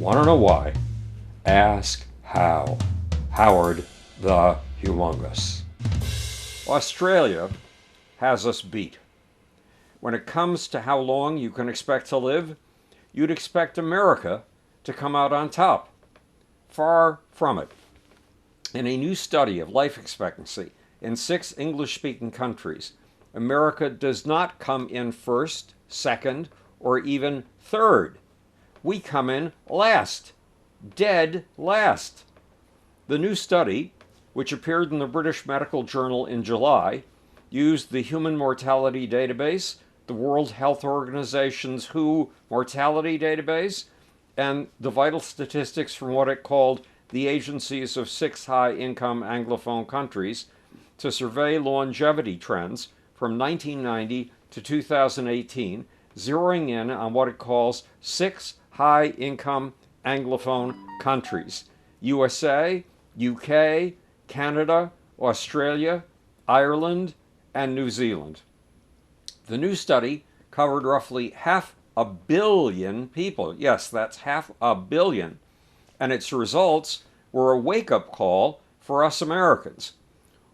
Want to know why? Ask how. Howard the Humongous. Australia has us beat. When it comes to how long you can expect to live, you'd expect America to come out on top. Far from it. In a new study of life expectancy in 6 English-speaking countries, America does not come in first, second, or even third. We come in last. Dead last. The new study, which appeared in the British Medical Journal in July, used the Human Mortality Database, the World Health Organization's WHO Mortality Database, and the vital statistics from what it called the agencies of 6 high-income Anglophone countries to survey longevity trends from 1990 to 2018, zeroing in on what it calls 6 high-income Anglophone countries: USA, UK, Canada, Australia, Ireland, and New Zealand. The new study covered roughly 500 million people. Yes, that's 500 million. And its results were a wake-up call for us Americans.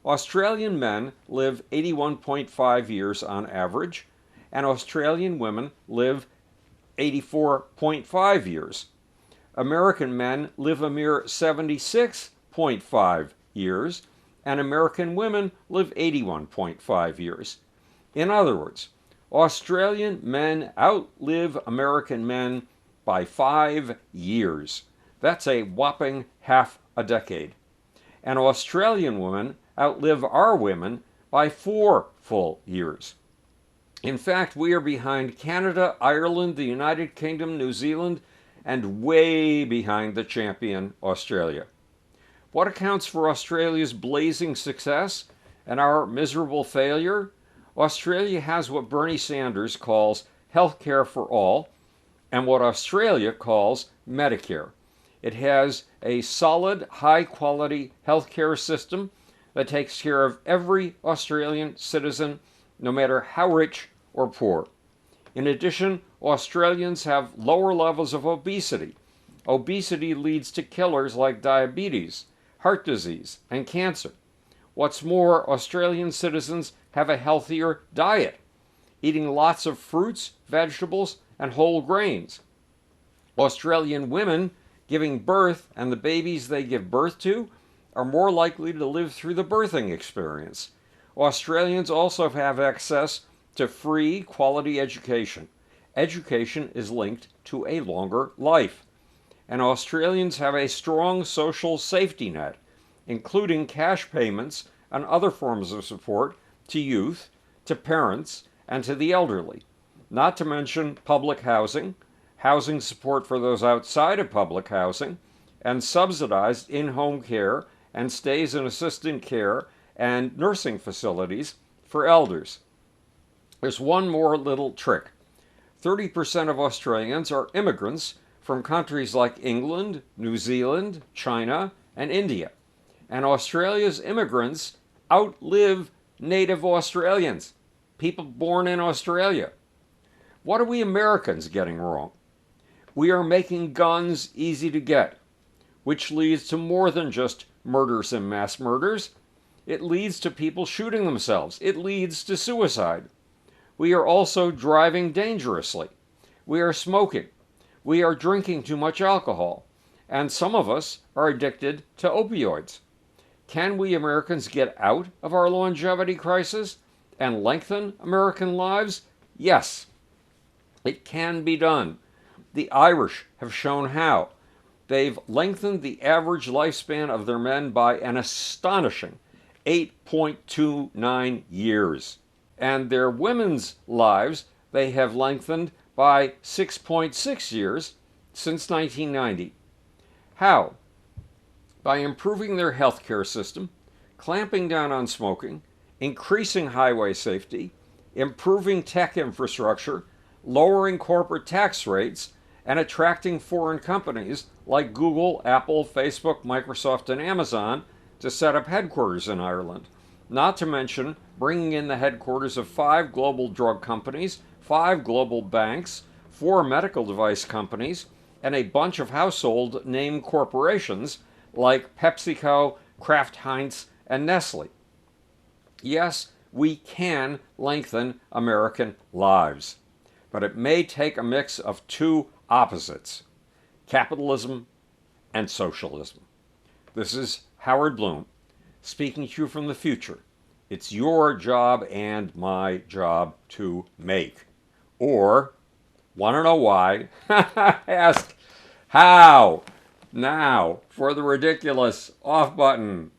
Australian men live 81.5 years on average, and Australian women live 84.5 years. American men live a mere 76.5 years, and American women live 81.5 years. In other words, Australian men outlive American men by 5 years. That's a whopping half a decade. And Australian women outlive our women by 4 full years. In fact, we are behind Canada, Ireland, the United Kingdom, New Zealand, and way behind the champion, Australia. What accounts for Australia's blazing success and our miserable failure? Australia has what Bernie Sanders calls healthcare for all, and what Australia calls Medicare. It has a solid, high-quality healthcare system that takes care of every Australian citizen, no matter how rich or poor. In addition, Australians have lower levels of obesity. Obesity leads to killers like diabetes, heart disease, and cancer. What's more, Australian citizens have a healthier diet, eating lots of fruits, vegetables, and whole grains. Australian women giving birth and the babies they give birth to are more likely to live through the birthing experience. Australians also have access to free, quality education. Education is linked to a longer life. And Australians have a strong social safety net, including cash payments and other forms of support to youth, to parents, and to the elderly. Not to mention public housing, housing support for those outside of public housing, and subsidized in-home care and stays in assisted care and nursing facilities for elders. There's one more little trick. 30% of Australians are immigrants from countries like England, New Zealand, China, and India. And Australia's immigrants outlive native Australians, people born in Australia. What are we Americans getting wrong? We are making guns easy to get, which leads to more than just murders and mass murders. It leads to people shooting themselves. It leads to suicide. We are also driving dangerously. We are smoking. We are drinking too much alcohol. And some of us are addicted to opioids. Can we Americans get out of our longevity crisis and lengthen American lives? Yes, it can be done. The Irish have shown how. They've lengthened the average lifespan of their men by an astonishing 8.29 years. And their women's lives they have lengthened by 6.6 years since 1990. How? By improving their healthcare system, clamping down on smoking, increasing highway safety, improving tech infrastructure, lowering corporate tax rates, and attracting foreign companies like Google, Apple, Facebook, Microsoft, and Amazon to set up headquarters in Ireland. Not to mention bringing in the headquarters of 5 global drug companies, 5 global banks, 4 medical device companies, and a bunch of household name corporations like PepsiCo, Kraft Heinz, and Nestle. Yes, we can lengthen American lives, but it may take a mix of two opposites: capitalism and socialism. This is Howard Bloom speaking to you from the future. It's your job and my job to make. Or, want to know why? Ask how. Now, for the ridiculous off button.